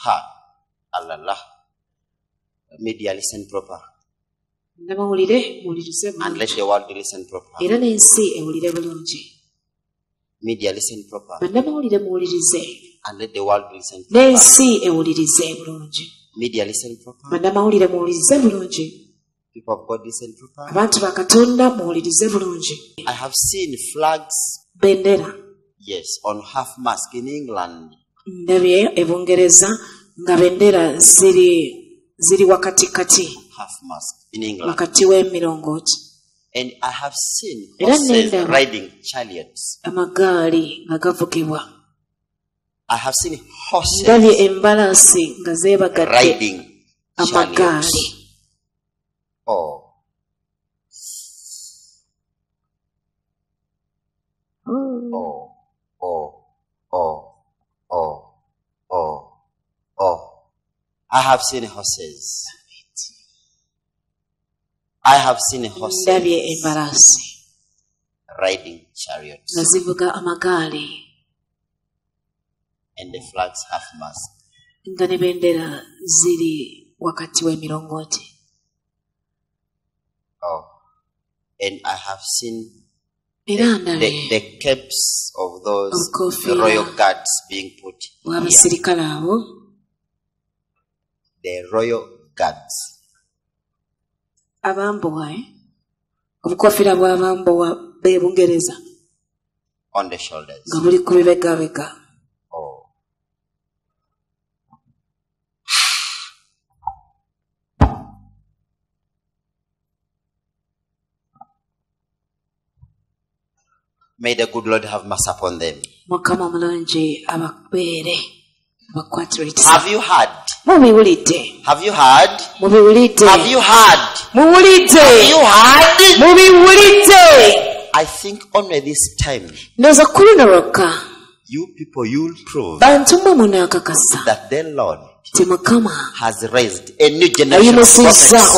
Ha. Allah. Media listen proper. And let the world listen proper. Media listen proper. And let the world listen proper. Media listen proper. People of God listen proper. I have seen flags. Yes, on half mast in England. Half mast in England. And I have seen horses riding chariots. I have seen horses riding chariots. Oh. I have seen horses. I have seen horses riding chariots. And the flags half mast. Oh. And I have seen the capes of those the royal guards being put here. The royal guards. On the shoulders. Oh. May the good Lord have mercy upon them. Have you heard? Have you heard? Have you heard? Have you heard? I think only this time you people, you'll prove that the Lord has raised a new generation of prophets.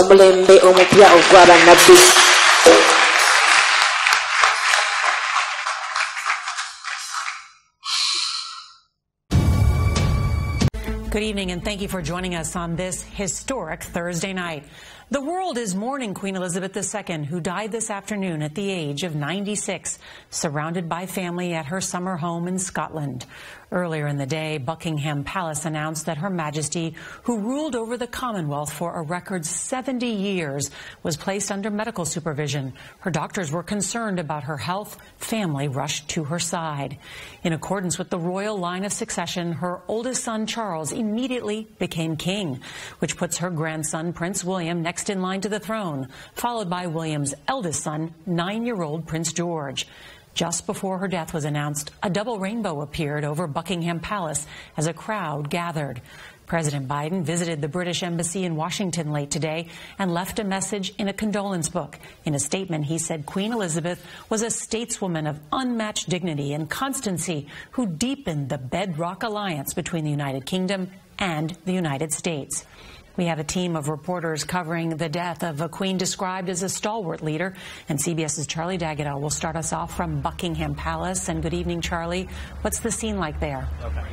Good evening, and thank you for joining us on this historic Thursday night. The world is mourning Queen Elizabeth II, who died this afternoon at the age of 96, surrounded by family at her summer home in Scotland. Earlier in the day, Buckingham Palace announced that Her Majesty, who ruled over the Commonwealth for a record 70 years, was placed under medical supervision. Her doctors were concerned about her health. Family rushed to her side. In accordance with the royal line of succession, her oldest son, Charles, immediately became king, which puts her grandson, Prince William, next in line to the throne, followed by William's eldest son, 9-year-old Prince George. Just before her death was announced, a double rainbow appeared over Buckingham Palace as a crowd gathered. President Biden visited the British Embassy in Washington late today and left a message in a condolence book. In a statement, he said Queen Elizabeth was a stateswoman of unmatched dignity and constancy who deepened the bedrock alliance between the United Kingdom and the United States. We have a team of reporters covering the death of a queen described as a stalwart leader, and CBS's Charlie D'Agata will start us off from Buckingham Palace. And good evening, Charlie. What's the scene like there? Okay.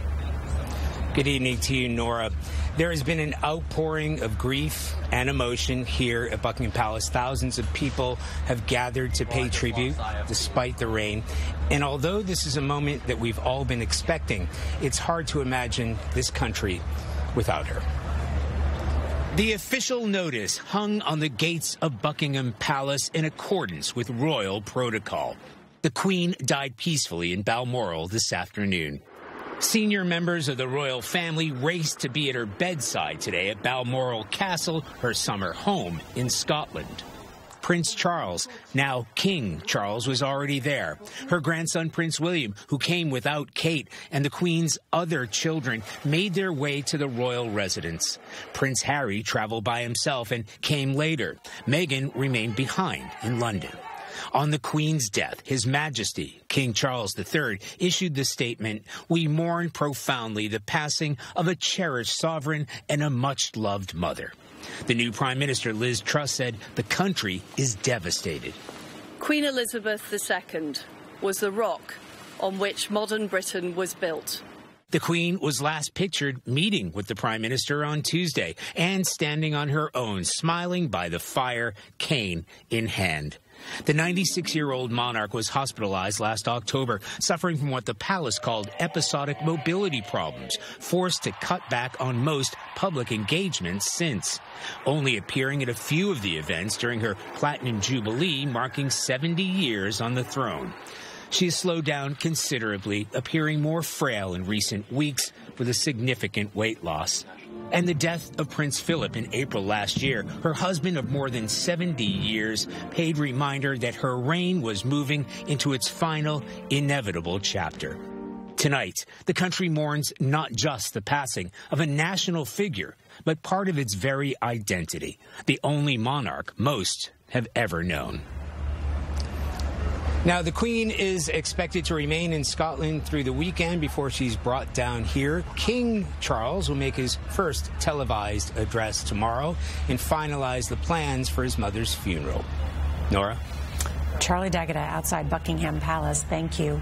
Good evening to you, Nora. There has been an outpouring of grief and emotion here at Buckingham Palace. Thousands of people have gathered to pay tribute despite the rain. And although this is a moment that we've all been expecting, it's hard to imagine this country without her. The official notice hung on the gates of Buckingham Palace in accordance with royal protocol. The Queen died peacefully in Balmoral this afternoon. Senior members of the royal family raced to be at her bedside today at Balmoral Castle, her summer home in Scotland. Prince Charles, now King Charles, was already there. Her grandson, Prince William, who came without Kate, and the Queen's other children made their way to the royal residence. Prince Harry traveled by himself and came later. Meghan remained behind in London. On the Queen's death, His Majesty, King Charles III, issued the statement, "We mourn profoundly the passing of a cherished sovereign and a much-loved mother." The new Prime Minister, Liz Truss, said the country is devastated. Queen Elizabeth II was the rock on which modern Britain was built. The Queen was last pictured meeting with the Prime Minister on Tuesday and standing on her own, smiling by the fire, cane in hand. The 96-year-old monarch was hospitalized last October, suffering from what the palace called episodic mobility problems, forced to cut back on most public engagements since, only appearing at a few of the events during her Platinum Jubilee, marking 70 years on the throne. She has slowed down considerably, appearing more frail in recent weeks with a significant weight loss. And the death of Prince Philip in April last year, her husband of more than 70 years, paid reminder that her reign was moving into its final, inevitable chapter. Tonight, the country mourns not just the passing of a national figure, but part of its very identity, the only monarch most have ever known. Now, the Queen is expected to remain in Scotland through the weekend before she's brought down here. King Charles will make his first televised address tomorrow and finalize the plans for his mother's funeral. Nora? Charlie D'Agata outside Buckingham Palace. Thank you.